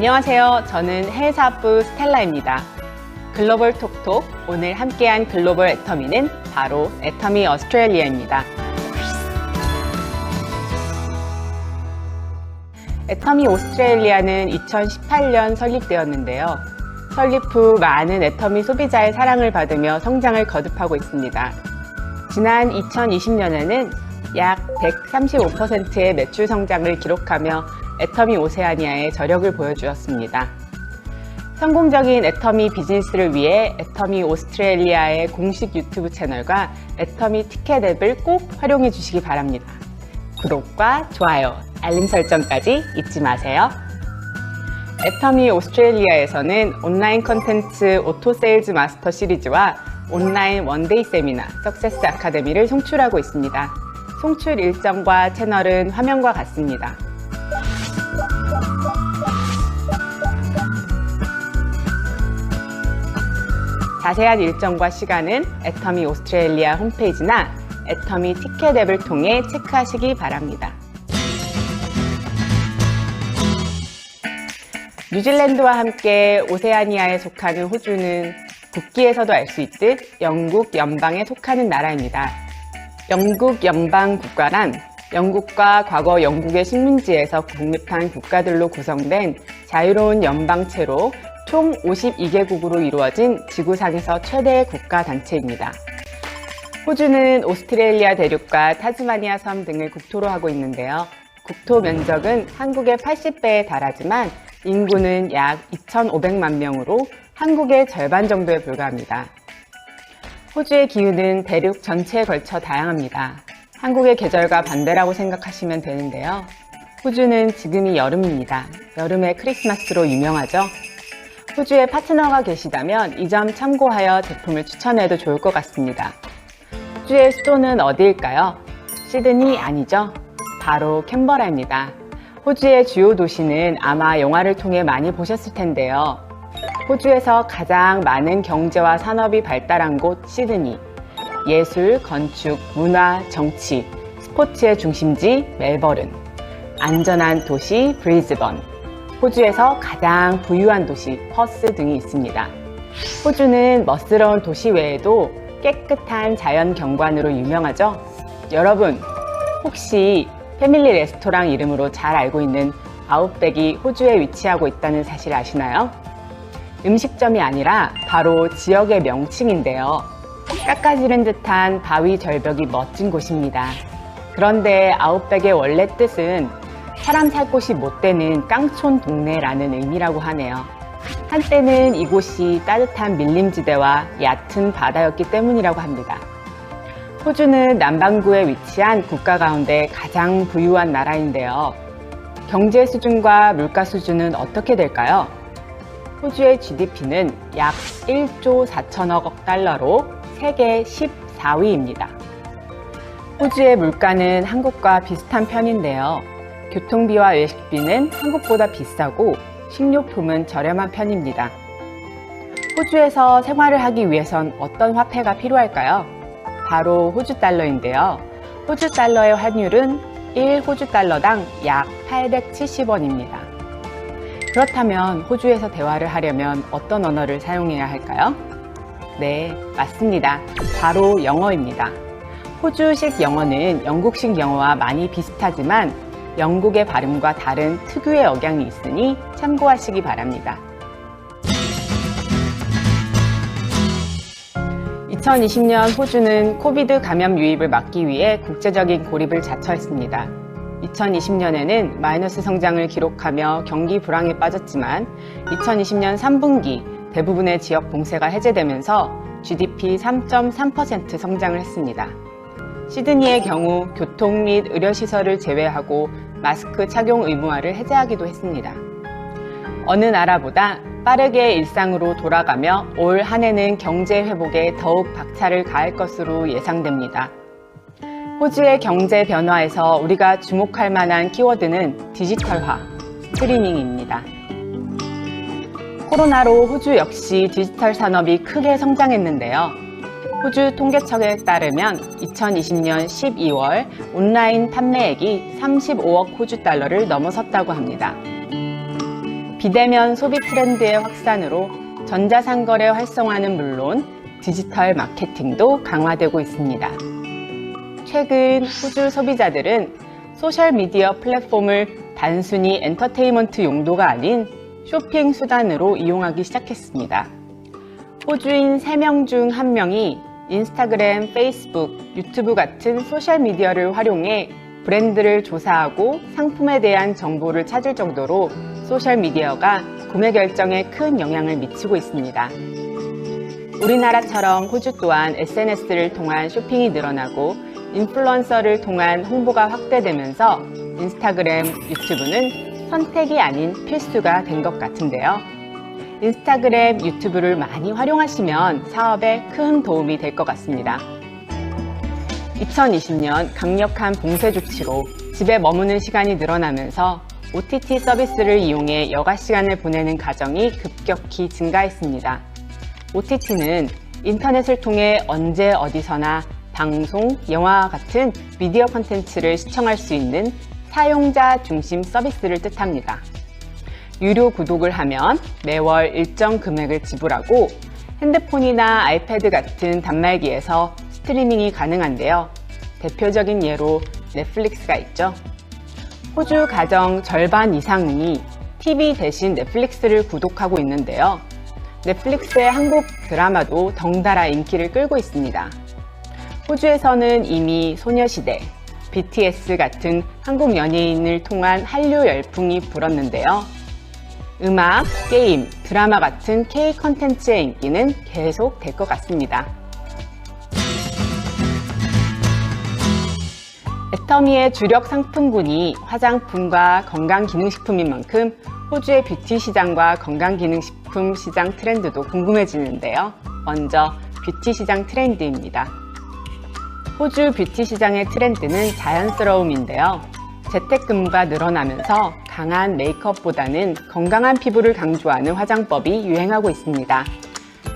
안녕하세요. 저는 해외사업부 스텔라입니다. 글로벌 톡톡, 오늘 함께한 글로벌 애터미는 바로 애터미 오스트레일리아입니다. 애터미 오스트레일리아는 2018년 설립되었는데요. 설립 후 많은 애터미 소비자의 사랑을 받으며 성장을 거듭하고 있습니다. 지난 2020년에는 약 135%의 매출 성장을 기록하며 애터미 오세아니아의 저력을 보여주었습니다. 성공적인 애터미 비즈니스를 위해 애터미 오스트레일리아의 공식 유튜브 채널과 애터미 티켓 앱을 꼭 활용해 주시기 바랍니다. 구독과 좋아요, 알림 설정까지 잊지 마세요. 애터미 오스트레일리아에서는 온라인 콘텐츠 오토 세일즈 마스터 시리즈와 온라인 원데이 세미나 석세스 아카데미를 송출하고 있습니다. 송출 일정과 채널은 화면과 같습니다. 자세한 일정과 시간은 애터미 오스트레일리아 홈페이지나 애터미 티켓 앱을 통해 체크하시기 바랍니다. 뉴질랜드와 함께 오세아니아에 속하는 호주는 국기에서도 알 수 있듯 영국 연방에 속하는 나라입니다. 영국 연방 국가란 영국과 과거 영국의 식민지에서 독립한 국가들로 구성된 자유로운 연방체로 총 52개국으로 이루어진 지구상에서 최대의 국가단체입니다. 호주는 오스트레일리아 대륙과 타즈마니아 섬 등을 국토로 하고 있는데요. 국토 면적은 한국의 80배에 달하지만 인구는 약 2,500만 명으로 한국의 절반 정도에 불과합니다. 호주의 기후는 대륙 전체에 걸쳐 다양합니다. 한국의 계절과 반대라고 생각하시면 되는데요. 호주는 지금이 여름입니다. 여름의 크리스마스로 유명하죠. 호주에 파트너가 계시다면 이 점 참고하여 제품을 추천해도 좋을 것 같습니다. 호주의 수도는 어디일까요? 시드니 아니죠? 바로 캔버라입니다. 호주의 주요 도시는 아마 영화를 통해 많이 보셨을 텐데요. 호주에서 가장 많은 경제와 산업이 발달한 곳 시드니, 예술, 건축, 문화, 정치, 스포츠의 중심지 멜버른, 안전한 도시 브리즈번, 호주에서 가장 부유한 도시 퍼스 등이 있습니다. 호주는 멋스러운 도시 외에도 깨끗한 자연 경관으로 유명하죠? 여러분, 혹시 패밀리 레스토랑 이름으로 잘 알고 있는 아웃백이 호주에 위치하고 있다는 사실 아시나요? 음식점이 아니라 바로 지역의 명칭인데요. 깎아지른 듯한 바위 절벽이 멋진 곳입니다. 그런데 아웃백의 원래 뜻은 사람 살 곳이 못 되는 깡촌 동네라는 의미라고 하네요. 한때는 이곳이 따뜻한 밀림지대와 얕은 바다였기 때문이라고 합니다. 호주는 남반구에 위치한 국가 가운데 가장 부유한 나라인데요. 경제 수준과 물가 수준은 어떻게 될까요? 호주의 GDP는 약 1조 4천억 달러로 세계 14위입니다. 호주의 물가는 한국과 비슷한 편인데요. 교통비와 외식비는 한국보다 비싸고 식료품은 저렴한 편입니다. 호주에서 생활을 하기 위해선 어떤 화폐가 필요할까요? 바로 호주 달러인데요. 호주 달러의 환율은 1호주 달러당 약 870원입니다. 그렇다면 호주에서 대화를 하려면 어떤 언어를 사용해야 할까요? 네, 맞습니다. 바로 영어입니다. 호주식 영어는 영국식 영어와 많이 비슷하지만 영국의 발음과 다른 특유의 억양이 있으니 참고하시기 바랍니다. 2020년 호주는 코비드 감염 유입을 막기 위해 국제적인 고립을 자처했습니다. 2020년에는 마이너스 성장을 기록하며 경기 불황에 빠졌지만 2020년 3분기 대부분의 지역 봉쇄가 해제되면서 GDP 3.3% 성장을 했습니다. 시드니의 경우 교통 및 의료시설을 제외하고 마스크 착용 의무화를 해제하기도 했습니다. 어느 나라보다 빠르게 일상으로 돌아가며 올 한 해는 경제 회복에 더욱 박차를 가할 것으로 예상됩니다. 호주의 경제 변화에서 우리가 주목할 만한 키워드는 디지털화, 스트리밍입니다. 코로나로 호주 역시 디지털 산업이 크게 성장했는데요. 호주 통계청에 따르면 2020년 12월 온라인 판매액이 35억 호주 달러를 넘어섰다고 합니다. 비대면 소비 트렌드의 확산으로 전자상거래 활성화는 물론 디지털 마케팅도 강화되고 있습니다. 최근 호주 소비자들은 소셜미디어 플랫폼을 단순히 엔터테인먼트 용도가 아닌 쇼핑 수단으로 이용하기 시작했습니다. 호주인 3명 중 1명이 인스타그램, 페이스북, 유튜브 같은 소셜미디어를 활용해 브랜드를 조사하고 상품에 대한 정보를 찾을 정도로 소셜미디어가 구매 결정에 큰 영향을 미치고 있습니다. 우리나라처럼 호주 또한 SNS를 통한 쇼핑이 늘어나고 인플루언서를 통한 홍보가 확대되면서 인스타그램, 유튜브는 선택이 아닌 필수가 된 것 같은데요. 인스타그램, 유튜브를 많이 활용하시면 사업에 큰 도움이 될 것 같습니다. 2020년 강력한 봉쇄 조치로 집에 머무는 시간이 늘어나면서 OTT 서비스를 이용해 여가 시간을 보내는 가정이 급격히 증가했습니다. OTT는 인터넷을 통해 언제 어디서나 방송, 영화와 같은 미디어 콘텐츠를 시청할 수 있는 사용자 중심 서비스를 뜻합니다. 유료 구독을 하면 매월 일정 금액을 지불하고 핸드폰이나 아이패드 같은 단말기에서 스트리밍이 가능한데요. 대표적인 예로 넷플릭스가 있죠. 호주 가정 절반 이상이 TV 대신 넷플릭스를 구독하고 있는데요. 넷플릭스의 한국 드라마도 덩달아 인기를 끌고 있습니다. 호주에서는 이미 소녀시대, BTS 같은 한국 연예인을 통한 한류 열풍이 불었는데요. 음악, 게임, 드라마 같은 K 콘텐츠의 인기는 계속 될 것 같습니다. 애터미의 주력 상품군이 화장품과 건강기능식품인 만큼 호주의 뷰티 시장과 건강기능식품 시장 트렌드도 궁금해지는데요. 먼저 뷰티 시장 트렌드입니다. 호주 뷰티 시장의 트렌드는 자연스러움인데요. 재택근무가 늘어나면서 강한 메이크업보다는 건강한 피부를 강조하는 화장법이 유행하고 있습니다.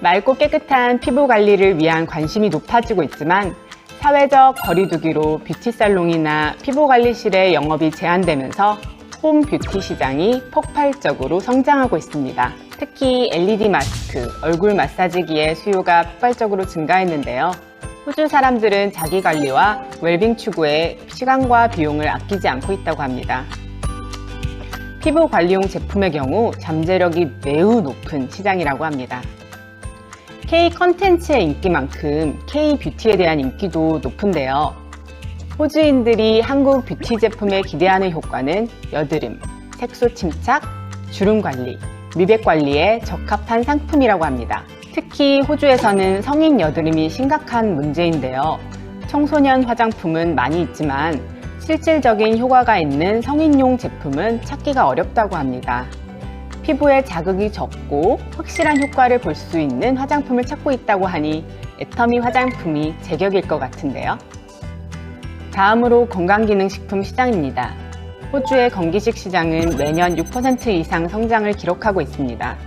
맑고 깨끗한 피부 관리를 위한 관심이 높아지고 있지만 사회적 거리두기로 뷰티 살롱이나 피부 관리실의 영업이 제한되면서 홈 뷰티 시장이 폭발적으로 성장하고 있습니다. 특히 LED 마스크, 얼굴 마사지기의 수요가 폭발적으로 증가했는데요. 호주 사람들은 자기 관리와 웰빙 추구에 시간과 비용을 아끼지 않고 있다고 합니다. 피부 관리용 제품의 경우 잠재력이 매우 높은 시장이라고 합니다. K 컨텐츠의 인기만큼 K 뷰티에 대한 인기도 높은데요. 호주인들이 한국 뷰티 제품에 기대하는 효과는 여드름, 색소 침착, 주름 관리, 미백 관리에 적합한 상품이라고 합니다. 특히 호주에서는 성인 여드름이 심각한 문제인데요. 청소년 화장품은 많이 있지만 실질적인 효과가 있는 성인용 제품은 찾기가 어렵다고 합니다. 피부에 자극이 적고 확실한 효과를 볼 수 있는 화장품을 찾고 있다고 하니 애터미 화장품이 제격일 것 같은데요. 다음으로 건강기능식품 시장입니다. 호주의 건기식 시장은 매년 6% 이상 성장을 기록하고 있습니다.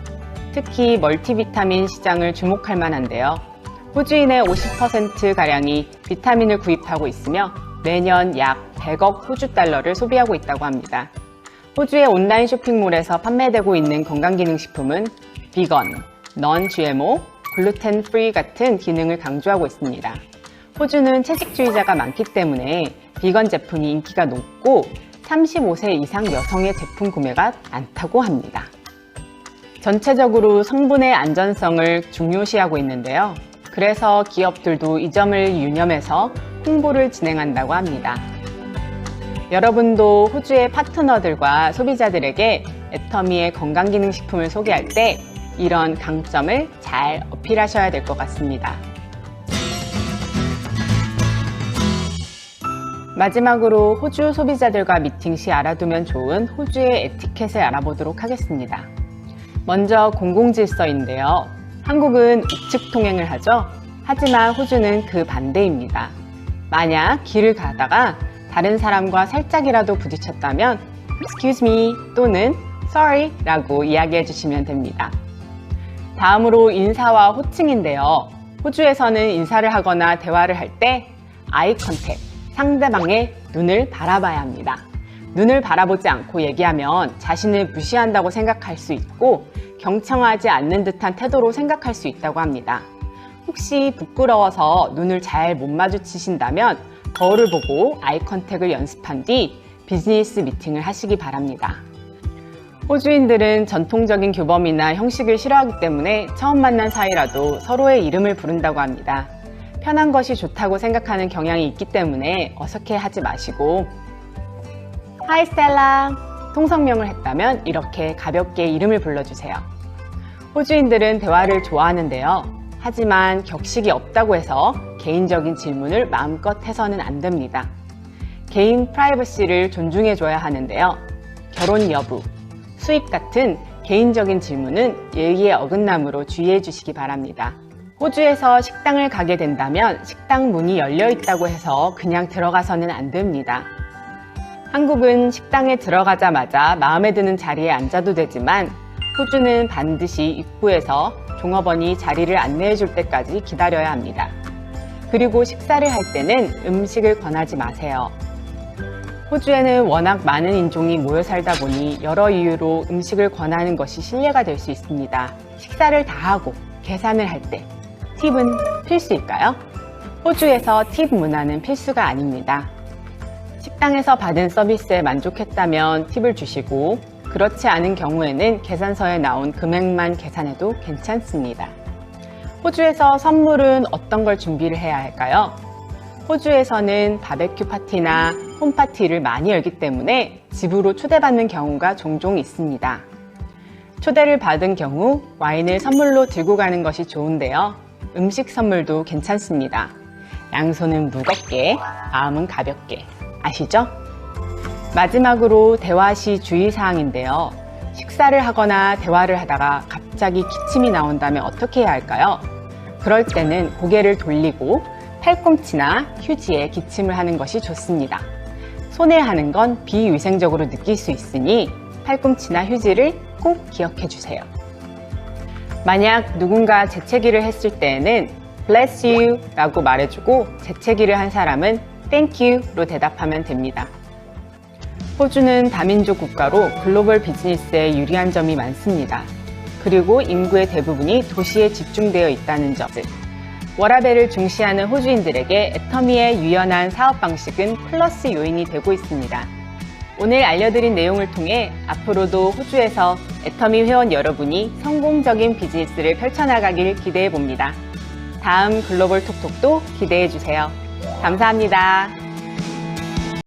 특히 멀티비타민 시장을 주목할 만한데요. 호주인의 50%가량이 비타민을 구입하고 있으며 매년 약 100억 호주 달러를 소비하고 있다고 합니다. 호주의 온라인 쇼핑몰에서 판매되고 있는 건강기능식품은 비건, non-GMO, 글루텐 프리 같은 기능을 강조하고 있습니다. 호주는 채식주의자가 많기 때문에 비건 제품이 인기가 높고 35세 이상 여성의 제품 구매가 많다고 합니다. 전체적으로 성분의 안전성을 중요시하고 있는데요. 그래서 기업들도 이 점을 유념해서 홍보를 진행한다고 합니다. 여러분도 호주의 파트너들과 소비자들에게 애터미의 건강기능식품을 소개할 때 이런 강점을 잘 어필하셔야 될 것 같습니다. 마지막으로 호주 소비자들과 미팅 시 알아두면 좋은 호주의 에티켓을 알아보도록 하겠습니다. 먼저 공공질서인데요. 한국은 우측 통행을 하죠. 하지만 호주는 그 반대입니다. 만약 길을 가다가 다른 사람과 살짝이라도 부딪혔다면 excuse me 또는 sorry 라고 이야기해 주시면 됩니다. 다음으로 인사와 호칭인데요. 호주에서는 인사를 하거나 대화를 할 때 아이 컨택, 상대방의 눈을 바라봐야 합니다. 눈을 바라보지 않고 얘기하면 자신을 무시한다고 생각할 수 있고 경청하지 않는 듯한 태도로 생각할 수 있다고 합니다. 혹시 부끄러워서 눈을 잘 못 마주치신다면 거울을 보고 아이 컨택을 연습한 뒤 비즈니스 미팅을 하시기 바랍니다. 호주인들은 전통적인 교범이나 형식을 싫어하기 때문에 처음 만난 사이라도 서로의 이름을 부른다고 합니다. 편한 것이 좋다고 생각하는 경향이 있기 때문에 어색해하지 마시고 Hi Stella! 통성명을 했다면 이렇게 가볍게 이름을 불러주세요. 호주인들은 대화를 좋아하는데요. 하지만 격식이 없다고 해서 개인적인 질문을 마음껏 해서는 안 됩니다. 개인 프라이버시를 존중해줘야 하는데요. 결혼 여부, 수입 같은 개인적인 질문은 예의의 어긋남으로 주의해 주시기 바랍니다. 호주에서 식당을 가게 된다면 식당 문이 열려 있다고 해서 그냥 들어가서는 안 됩니다. 한국은 식당에 들어가자마자 마음에 드는 자리에 앉아도 되지만 호주는 반드시 입구에서 종업원이 자리를 안내해 줄 때까지 기다려야 합니다. 그리고 식사를 할 때는 음식을 권하지 마세요. 호주에는 워낙 많은 인종이 모여 살다 보니 여러 이유로 음식을 권하는 것이 실례가 될 수 있습니다. 식사를 다 하고 계산을 할 때 팁은 필수일까요? 호주에서 팁 문화는 필수가 아닙니다. 식당에서 받은 서비스에 만족했다면 팁을 주시고 그렇지 않은 경우에는 계산서에 나온 금액만 계산해도 괜찮습니다. 호주에서 선물은 어떤 걸 준비를 해야 할까요? 호주에서는 바베큐 파티나 홈파티를 많이 열기 때문에 집으로 초대받는 경우가 종종 있습니다. 초대를 받은 경우 와인을 선물로 들고 가는 것이 좋은데요. 음식 선물도 괜찮습니다. 양손은 무겁게, 마음은 가볍게. 아시죠? 마지막으로 대화 시 주의사항인데요. 식사를 하거나 대화를 하다가 갑자기 기침이 나온다면 어떻게 해야 할까요? 그럴 때는 고개를 돌리고 팔꿈치나 휴지에 기침을 하는 것이 좋습니다. 손에 하는 건 비위생적으로 느낄 수 있으니 팔꿈치나 휴지를 꼭 기억해 주세요. 만약 누군가 재채기를 했을 때에는 bless you 라고 말해주고 재채기를 한 사람은 thank you 로 대답하면 됩니다. 호주는 다민족 국가로 글로벌 비즈니스에 유리한 점이 많습니다. 그리고 인구의 대부분이 도시에 집중되어 있다는 점. 워라밸을 중시하는 호주인들에게 애터미의 유연한 사업 방식은 플러스 요인이 되고 있습니다. 오늘 알려드린 내용을 통해 앞으로도 호주에서 애터미 회원 여러분이 성공적인 비즈니스를 펼쳐나가길 기대해 봅니다. 다음 글로벌 톡톡도 기대해 주세요. 감사합니다.